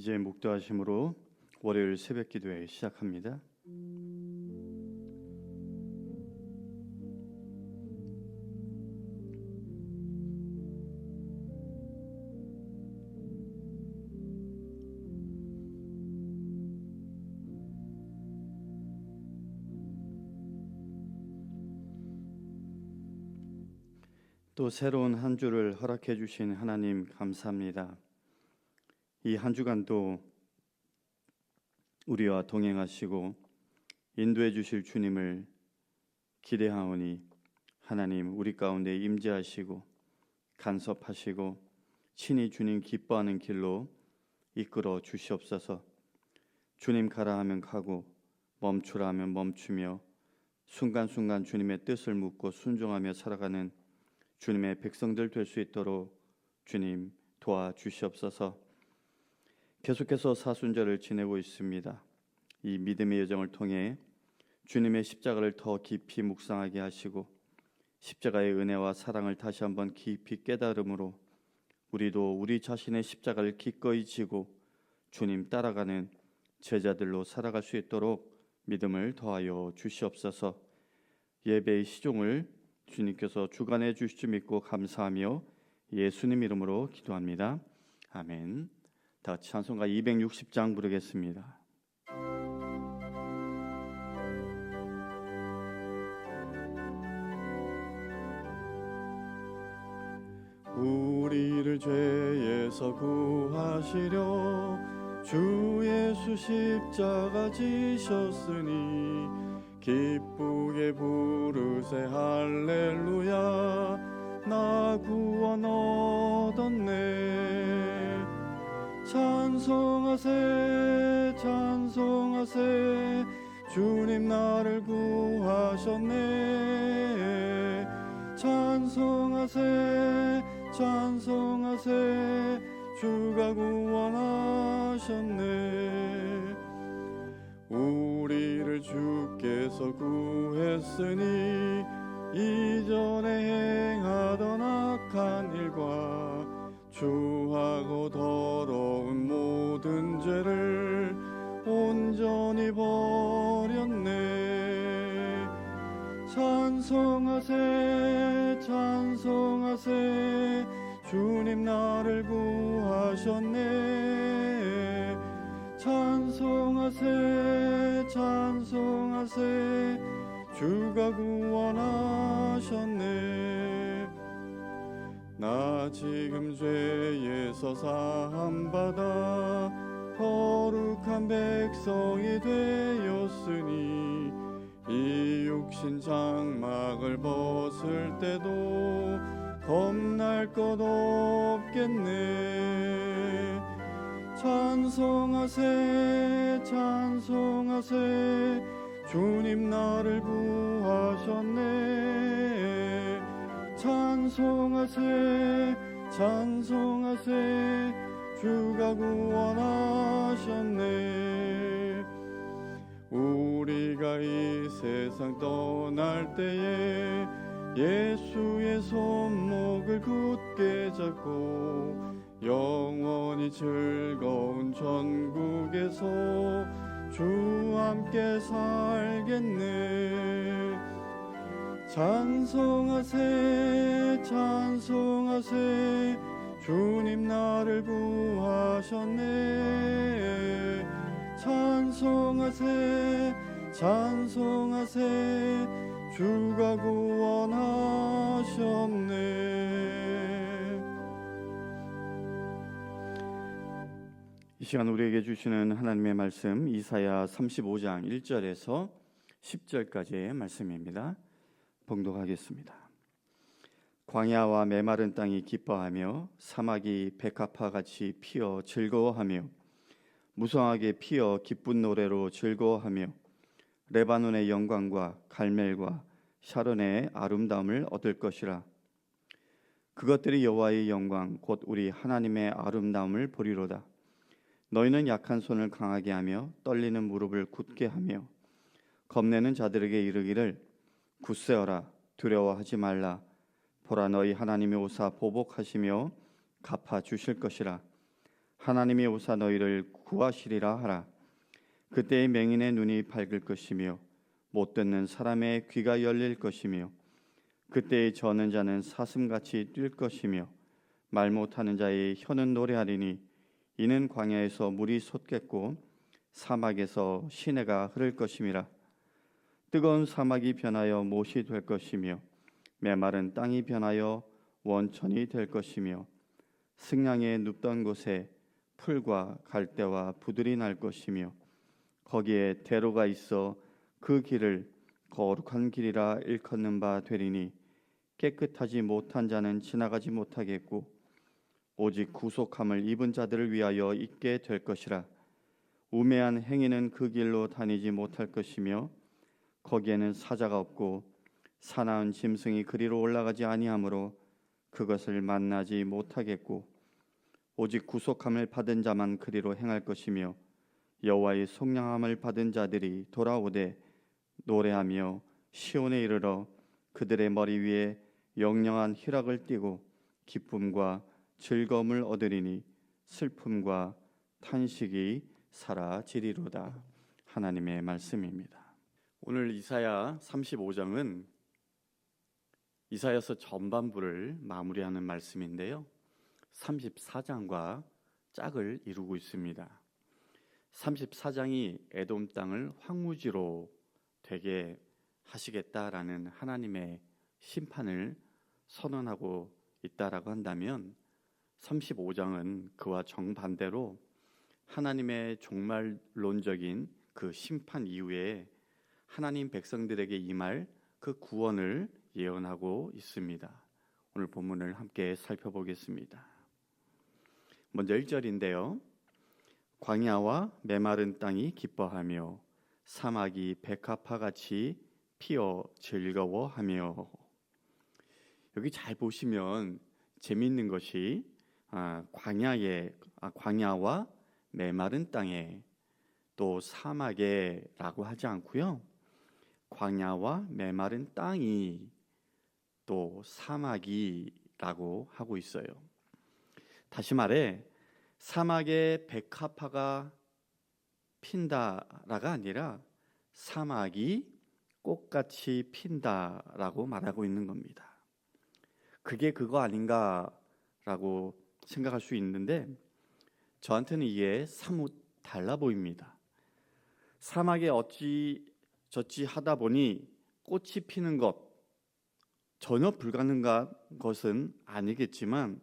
이제 묵도하심으로 월요일 새벽 기도회 시작합니다. 또 새로운 한 주를 허락해 주신 하나님 감사합니다. 이 한 주간도 우리와 동행하시고 인도해 주실 주님을 기대하오니 하나님 우리 가운데 임재하시고 간섭하시고 친히 주님 기뻐하는 길로 이끌어 주시옵소서. 주님 가라 하면 가고 멈추라 하면 멈추며 순간순간 주님의 뜻을 묻고 순종하며 살아가는 주님의 백성들 될 수 있도록 주님 도와주시옵소서. 계속해서 사순절을 지내고 있습니다. 이 믿음의 여정을 통해 주님의 십자가를 더 깊이 묵상하게 하시고 십자가의 은혜와 사랑을 다시 한번 깊이 깨달음으로 우리도 우리 자신의 십자가를 기꺼이 지고 주님 따라가는 제자들로 살아갈 수 있도록 믿음을 더하여 주시옵소서. 예배의 시종을 주님께서 주관해 주실 줄 믿고 감사하며 예수님 이름으로 기도합니다. 아멘. 다 같이 찬송가 260장 부르겠습니다. 우리를 죄에서 구하시려 주 예수 십자가 지셨으니 기쁘게 부르세 할렐루야 나 구원 얻었네. 찬송하세 찬송하세 주님 나를 구하셨네. 찬송하세 찬송하세 주가 구원하셨네. 우리를 주께서 구했으니 이전에 행하던 악한 일과 추하고 더러운 모든 죄를 온전히 버렸네. 찬송하세 찬송하세 주님 나를 구하셨네. 찬송하세 찬송하세 주가 구원하셨네. 나 지금 죄에서 사함받아 거룩한 백성이 되었으니 이 육신 장막을 벗을 때도 겁날 것 없겠네. 찬송하세 찬송하세 주님 나를 구하셨네. 찬송하세 찬송하세 주가 구원하셨네. 우리가 이 세상 떠날 때에 예수의 손목을 굳게 잡고 영원히 즐거운 천국에서 주 함께 살겠네. 찬송하세 찬송하세 주님 나를 구하셨네. 찬송하세 찬송하세 주가 구원하셨네. 이 시간 우리에게 주시는 하나님의 말씀 이사야 35장 1절에서 10절까지의 말씀입니다. 봉독하겠습니다. 광야와 메마른 땅이 기뻐하며 사막이 백합화같이 피어 즐거워하며 무성하게 피어 기쁜 노래로 즐거워하며 레바논의 영광과 갈멜과 샤론의 아름다움을 얻을 것이라. 그것들이 여호와의 영광 곧 우리 하나님의 아름다움을 보리로다. 너희는 약한 손을 강하게 하며 떨리는 무릎을 굳게 하며 겁내는 자들에게 이르기를 굳세어라 두려워하지 말라. 보라 너희 하나님의 오사 보복하시며 갚아 주실 것이라. 하나님이 오사 너희를 구하시리라 하라. 그때의 맹인의 눈이 밝을 것이며 못 듣는 사람의 귀가 열릴 것이며 그때의 저는 자는 사슴같이 뛸 것이며 말 못하는 자의 혀는 노래하리니 이는 광야에서 물이 솟겠고 사막에서 시내가 흐를 것임이라. 뜨거운 사막이 변하여 못이 될 것이며 메마른 땅이 변하여 원천이 될 것이며 승량에 눕던 곳에 풀과 갈대와 부들이 날 것이며 거기에 대로가 있어 그 길을 거룩한 길이라 일컫는 바 되리니 깨끗하지 못한 자는 지나가지 못하겠고 오직 구속함을 입은 자들을 위하여 있게 될 것이라. 우매한 행위는 그 길로 다니지 못할 것이며 거기에는 사자가 없고 사나운 짐승이 그리로 올라가지 아니하므로 그것을 만나지 못하겠고 오직 구속함을 받은 자만 그리로 행할 것이며 여호와의 속량함을 받은 자들이 돌아오되 노래하며 시온에 이르러 그들의 머리 위에 영영한 희락을 띠고 기쁨과 즐거움을 얻으리니 슬픔과 탄식이 사라지리로다. 하나님의 말씀입니다. 오늘 이사야 35장은 이사야서 전반부를 마무리하는 말씀인데요. 34장과 짝을 이루고 있습니다. 34장이 에돔 땅을 황무지로 되게 하시겠다라는 하나님의 심판을 선언하고 있다라고 한다면 35장은 그와 정반대로 하나님의 종말론적인 그 심판 이후에 하나님 백성들에게 임할 그 구원을 예언하고 있습니다. 오늘 본문을 함께 살펴보겠습니다. 먼저 1절인데요. 광야와 메마른 땅이 기뻐하며 사막이 백합화같이 피어 즐거워하며. 여기 잘 보시면 재미있는 것이 광야와 메마른 땅에 또 사막에라고 하지 않고요. 광야와 메마른 땅이 또 사막이라고 하고 있어요. 다시 말해 사막에 백합화가 핀다라가 아니라 사막이 꽃같이 핀다라고 말하고 있는 겁니다. 그게 그거 아닌가라고 생각할 수 있는데 저한테는 이게 사뭇 달라 보입니다. 사막에 어찌저찌 하다 보니 꽃이 피는 것 전혀 불가능한 것은 아니겠지만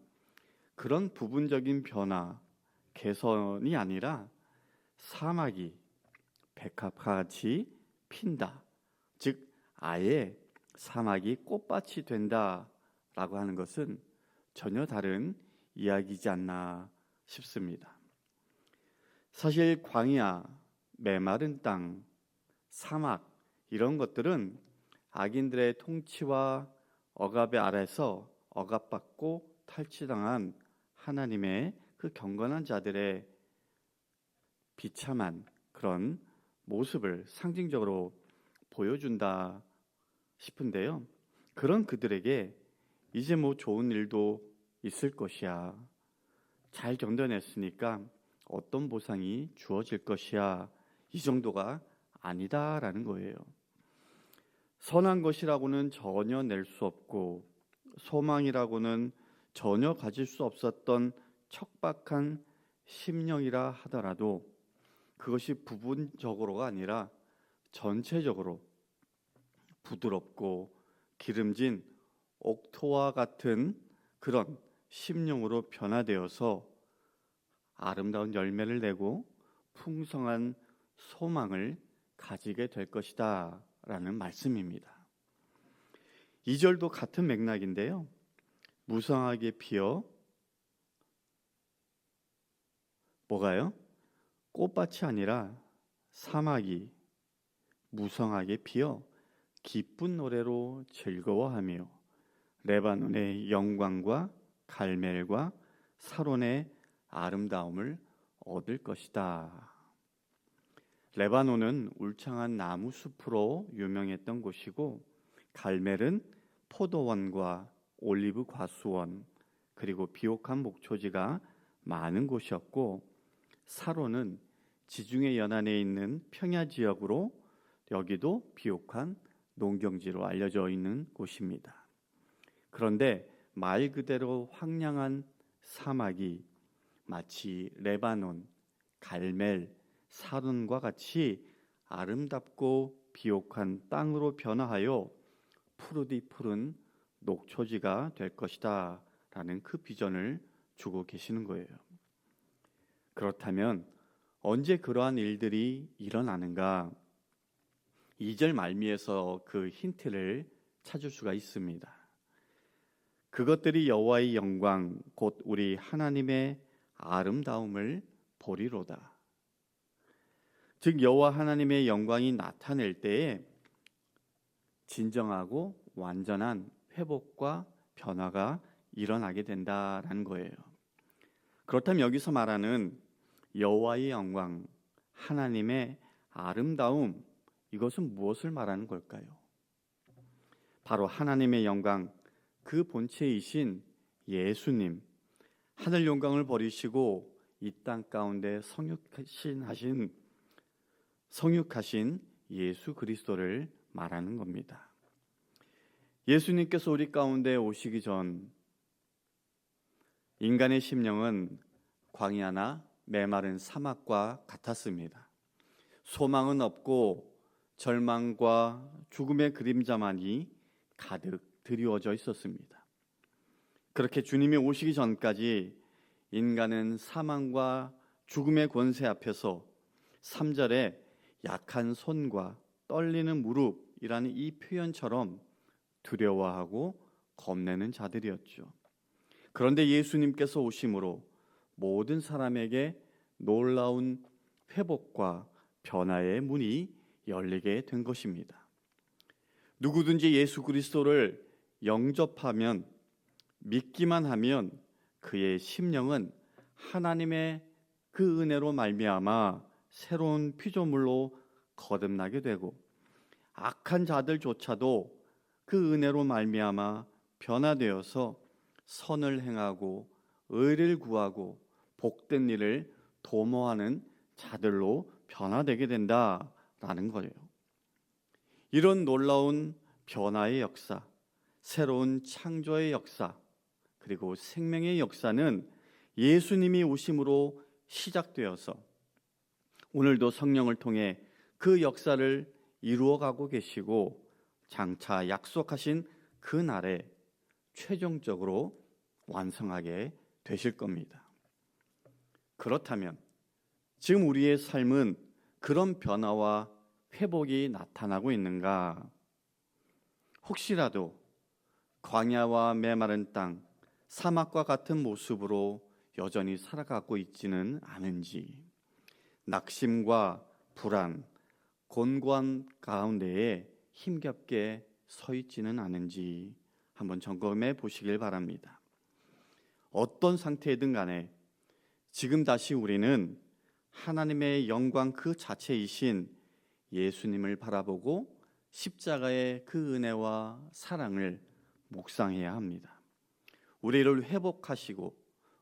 그런 부분적인 변화, 개선이 아니라 사막이 백합화같이 핀다. 즉 아예 사막이 꽃밭이 된다라고 하는 것은 전혀 다른 이야기이지 않나 싶습니다. 사실 광야, 메마른 땅, 사막 이런 것들은 악인들의 통치와 억압의 아래서 억압받고 탈취당한 하나님의 그 경건한 자들의 비참한 그런 모습을 상징적으로 보여준다 싶은데요. 그런 그들에게 이제 뭐 좋은 일도 있을 것이야. 잘 견뎌냈으니까 어떤 보상이 주어질 것이야. 이 정도가 아니다라는 거예요. 선한 것이라고는 전혀 낼 수 없고 소망이라고는 전혀 가질 수 없었던 척박한 심령이라 하더라도 그것이 부분적으로가 아니라 전체적으로 부드럽고 기름진 옥토와 같은 그런 심령으로 변화되어서 아름다운 열매를 내고 풍성한 소망을 가지게 될 것이다 라는 말씀입니다. 2절도 같은 맥락인데요. 무성하게 피어 뭐가요? 꽃밭이 아니라 사막이 무성하게 피어 기쁜 노래로 즐거워하며 레바논의 영광과 갈멜과 사론의 아름다움을 얻을 것이다. 레바논은 울창한 나무 숲으로 유명했던 곳이고 갈멜은 포도원과 올리브 과수원 그리고 비옥한 목초지가 많은 곳이었고, 사로는 지중해 연안에 있는 평야 지역으로 여기도 비옥한 농경지로 알려져 있는 곳입니다. 그런데 말 그대로 황량한 사막이 마치 레바논, 갈멜, 사론과 같이 아름답고 비옥한 땅으로 변화하여 푸르디 푸른 녹초지가 될 것이다 라는 그 비전을 주고 계시는 거예요. 그렇다면 언제 그러한 일들이 일어나는가? 2절 말미에서 그 힌트를 찾을 수가 있습니다. 그것들이 여호와의 영광 곧 우리 하나님의 아름다움을 보리로다. 즉 여호와 하나님의 영광이 나타낼 때에 진정하고 완전한 회복과 변화가 일어나게 된다라는 거예요. 그렇다면 여기서 말하는 여호와의 영광, 하나님의 아름다움, 이것은 무엇을 말하는 걸까요? 바로 하나님의 영광, 그 본체이신 예수님, 하늘 영광을 버리시고 이 땅 가운데 성육하신 예수 그리스도를 말하는 겁니다. 예수님께서 우리 가운데 오시기 전 인간의 심령은 광야나 메마른 사막과 같았습니다. 소망은 없고 절망과 죽음의 그림자만이 가득 드리워져 있었습니다. 그렇게 주님이 오시기 전까지 인간은 사망과 죽음의 권세 앞에서 3절에 약한 손과 떨리는 무릎이라는 이 표현처럼 두려워하고 겁내는 자들이었죠. 그런데 예수님께서 오심으로 모든 사람에게 놀라운 회복과 변화의 문이 열리게 된 것입니다. 누구든지 예수 그리스도를 영접하면, 믿기만 하면 그의 심령은 하나님의 그 은혜로 말미암아 새로운 피조물로 거듭나게 되고, 악한 자들조차도 그 은혜로 말미암아 변화되어서 선을 행하고 의를 구하고 복된 일을 도모하는 자들로 변화되게 된다라는 거예요. 이런 놀라운 변화의 역사, 새로운 창조의 역사, 그리고 생명의 역사는 예수님이 오심으로 시작되어서 오늘도 성령을 통해 그 역사를 이루어가고 계시고, 장차 약속하신 그 날에 최종적으로 완성하게 되실 겁니다. 그렇다면 지금 우리의 삶은 그런 변화와 회복이 나타나고 있는가? 혹시라도 광야와 메마른 땅, 사막과 같은 모습으로 여전히 살아가고 있지는 않은지, 낙심과 불안, 곤고한 가운데에 힘겹게 서 있지는 않은지 한번 점검해 보시길 바랍니다. 어떤 상태이든 간에 지금 다시 우리는 하나님의 영광 그 자체이신 예수님을 바라보고 십자가의 그 은혜와 사랑을 묵상해야 합니다. 우리를 회복하시고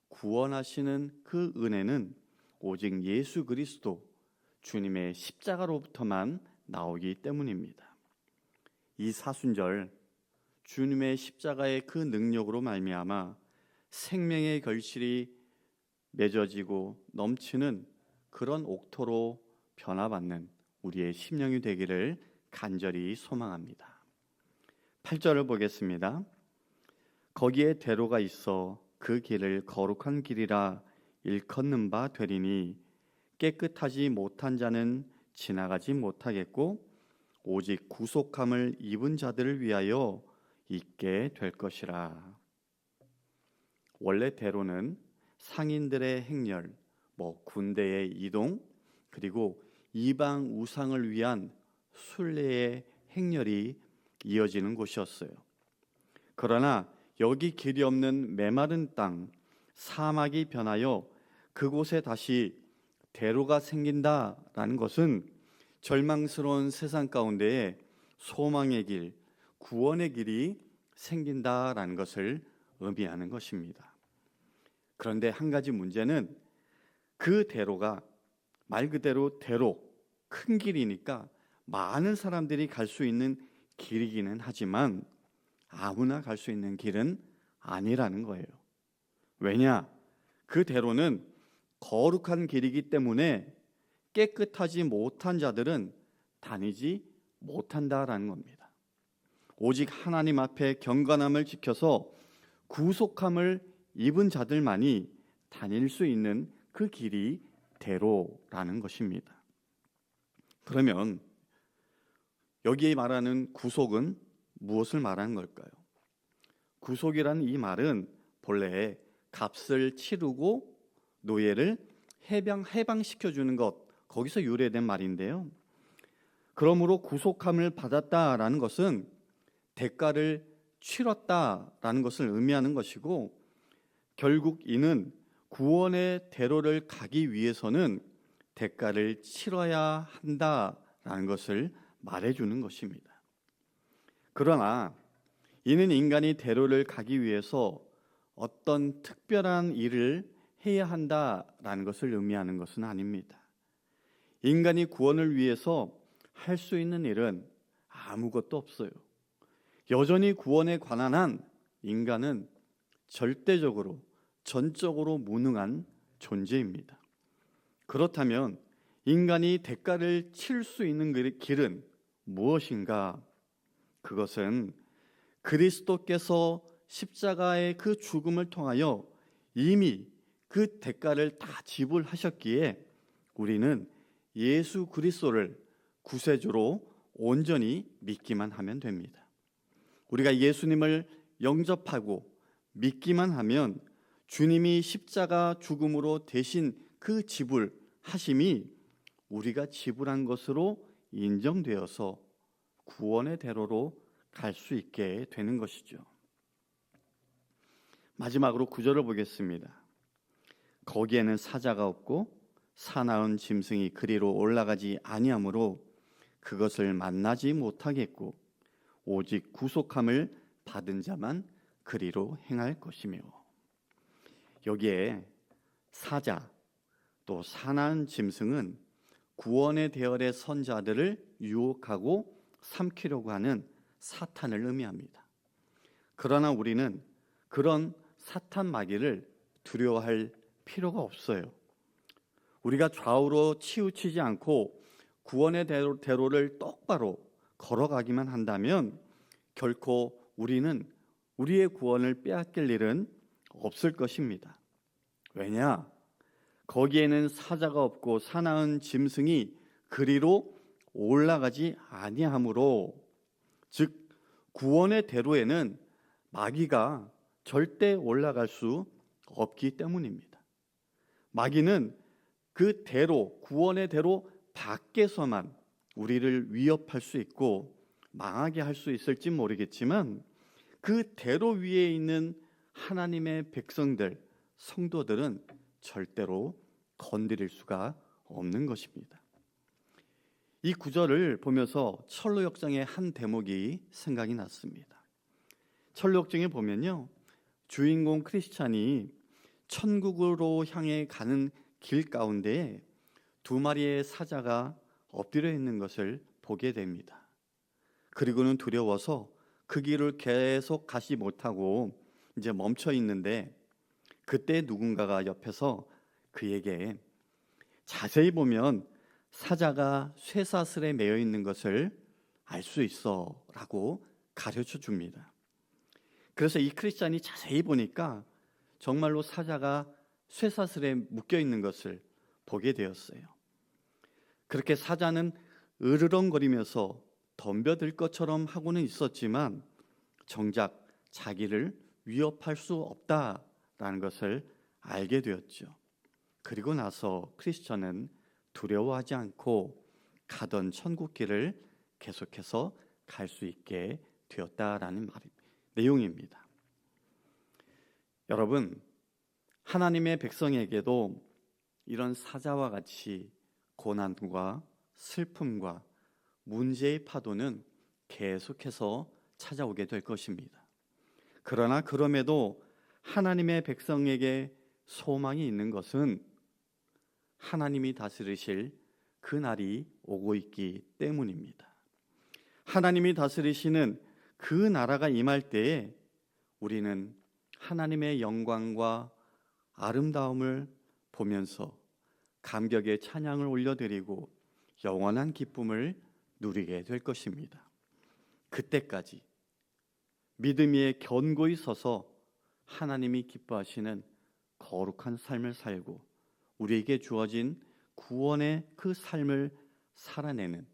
구원하시는 그 은혜는 오직 예수 그리스도 주님의 십자가로부터만 나오기 때문입니다. 이 사순절 주님의 십자가의 그 능력으로 말미암아 생명의 결실이 맺어지고 넘치는 그런 옥토로 변화받는 우리의 심령이 되기를 간절히 소망합니다. 8절을 보겠습니다. 거기에 대로가 있어 그 길을 거룩한 길이라 일컫는 바 되리니 깨끗하지 못한 자는 지나가지 못하겠고 오직 구속함을 입은 자들을 위하여 있게 될 것이라. 원래 대로는 상인들의 행렬, 군대의 이동, 그리고 이방 우상을 위한 순례의 행렬이 이어지는 곳이었어요. 그러나 여기 길이 없는 메마른 땅, 사막이 변하여 그곳에 다시 대로가 생긴다라는 것은 절망스러운 세상 가운데에 소망의 길, 구원의 길이 생긴다라는 것을 의미하는 것입니다. 그런데 한 가지 문제는 그 대로가 말 그대로 대로, 큰 길이니까 많은 사람들이 갈 수 있는 길이기는 하지만 아무나 갈 수 있는 길은 아니라는 거예요. 왜냐? 그 대로는 거룩한 길이기 때문에 깨끗하지 못한 자들은 다니지 못한다라는 겁니다. 오직 하나님 앞에 경건함을 지켜서 구속함을 입은 자들만이 다닐 수 있는 그 길이 대로라는 것입니다. 그러면 여기에 말하는 구속은 무엇을 말하는 걸까요? 구속이라는 이 말은 본래 값을 치르고 노예를 해방시켜주는 것, 거기서 유래된 말인데요. 그러므로 구속함을 받았다라는 것은 대가를 치렀다라는 것을 의미하는 것이고, 결국 이는 구원의 대로를 가기 위해서는 대가를 치러야 한다라는 것을 말해주는 것입니다. 그러나 이는 인간이 대로를 가기 위해서 어떤 특별한 일을 해야 한다라는 것을 의미하는 것은 아닙니다. 인간이 구원을 위해서 할 수 있는 일은 아무것도 없어요. 여전히 구원에 관한 한 인간은 절대적으로, 전적으로 무능한 존재입니다. 그렇다면 인간이 대가를 칠 수 있는 길은 무엇인가? 그것은 그리스도께서 십자가의 그 죽음을 통하여 이미 그 대가를 다 지불하셨기에 우리는 예수 그리스도를 구세주로 온전히 믿기만 하면 됩니다. 우리가 예수님을 영접하고 믿기만 하면 주님이 십자가 죽음으로 대신 그 지불하심이 우리가 지불한 것으로 인정되어서 구원의 대로로 갈 수 있게 되는 것이죠. 마지막으로 9절을 보겠습니다. 거기에는 사자가 없고 사나운 짐승이 그리로 올라가지 아니하므로 그것을 만나지 못하겠고 오직 구속함을 받은 자만 그리로 행할 것이며, 여기에 사자 또 사나운 짐승은 구원의 대열에 선 자들을 유혹하고 삼키려고 하는 사탄을 의미합니다. 그러나 우리는 그런 사탄 마귀를 두려워할 필요가 없어요. 우리가 좌우로 치우치지 않고 구원의 대로를 똑바로 걸어가기만 한다면 결코 우리는 우리의 구원을 빼앗길 일은 없을 것입니다. 왜냐? 거기에는 사자가 없고 사나운 짐승이 그리로 올라가지 아니하므로, 즉 구원의 대로에는 마귀가 절대 올라갈 수 없기 때문입니다. 마귀는 그 대로, 구원의 대로 밖에서만 우리를 위협할 수 있고 망하게 할 수 있을지 모르겠지만 그 대로 위에 있는 하나님의 백성들, 성도들은 절대로 건드릴 수가 없는 것입니다. 이 구절을 보면서 철로역정의 한 대목이 생각이 났습니다. 철로역정에 보면요, 주인공 크리스찬이 천국으로 향해 가는 길 가운데에 두 마리의 사자가 엎드려 있는 것을 보게 됩니다. 그리고는 두려워서 그 길을 계속 가지 못하고 이제 멈춰 있는데, 그때 누군가가 옆에서 그에게 자세히 보면 사자가 쇠사슬에 매여 있는 것을 알 수 있어 라고 가르쳐 줍니다. 그래서 이 크리스찬이 자세히 보니까 정말로 사자가 쇠사슬에 묶여 있는 것을 보게 되었어요. 그렇게 사자는 으르렁거리면서 덤벼들 것처럼 하고는 있었지만 정작 자기를 위협할 수 없다라는 것을 알게 되었죠. 그리고 나서 크리스천은 두려워하지 않고 가던 천국길을 계속해서 갈 수 있게 되었다라는 내용입니다. 여러분, 하나님의 백성에게도 이런 사자와 같이 고난과 슬픔과 문제의 파도는 계속해서 찾아오게 될 것입니다. 그러나 그럼에도 하나님의 백성에게 소망이 있는 것은 하나님이 다스리실 그 날이 오고 있기 때문입니다. 하나님이 다스리시는 그 나라가 임할 때에 우리는 하나님의 영광과 아름다움을 보면서 감격의 찬양을 올려드리고 영원한 기쁨을 누리게 될 것입니다. 그때까지 믿음 위에 견고히 서서 하나님이 기뻐하시는 거룩한 삶을 살고 우리에게 주어진 구원의 그 삶을 살아내는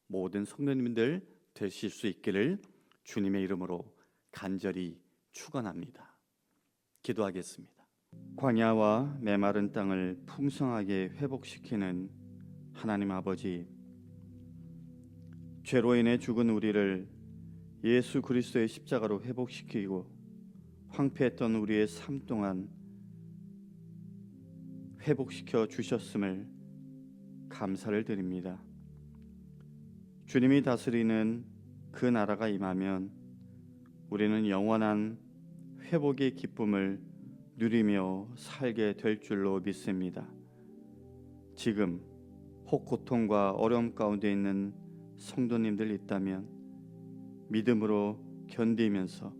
모든 성도님들 되실 수 있기를 주님의 이름으로 간절히 축원합니다. 기도하겠습니다. 광야와 메마른 땅을 풍성하게 회복시키는 하나님 아버지, 죄로 인해 죽은 우리를 예수 그리스도의 십자가로 회복시키고 황폐했던 우리의 삶 동안 회복시켜 주셨음을 감사를 드립니다. 주님이 다스리는 그 나라가 임하면 우리는 영원한 회복의 기쁨을 누리며 살게 될 줄로 믿습니다. 지금 혹 고통과 어려움 가운데 있는 성도님들 있다면 믿음으로 견디면서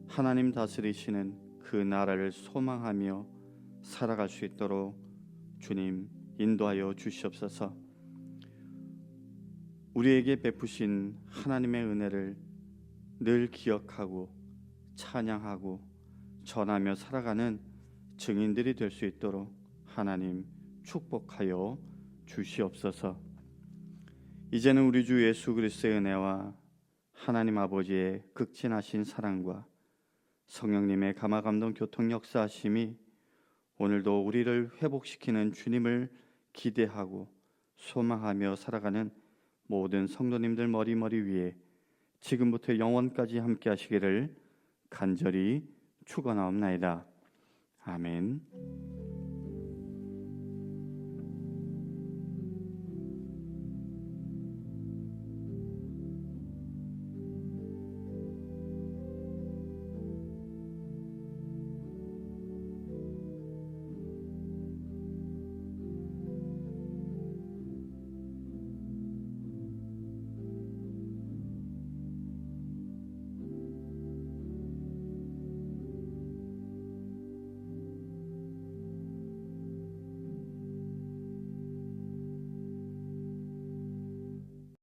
하나님 다스리시는 그 나라를 소망하며 살아갈 수 있도록 주님 인도하여 주시옵소서. 우리에게 베푸신 하나님의 은혜를 늘 기억하고 찬양하고 전하며 살아가는 증인들이 될 수 있도록 하나님 축복하여 주시옵소서. 이제는 우리 주 예수 그리스도의 은혜와 하나님 아버지의 극진하신 사랑과 성령님의 감화감동 교통 역사하심이 오늘도 우리를 회복시키는 주님을 기대하고 소망하며 살아가는 모든 성도님들 머리머리 위에 지금부터 영원까지 함께 하시기를 간절히 축원하옵나이다. 아멘.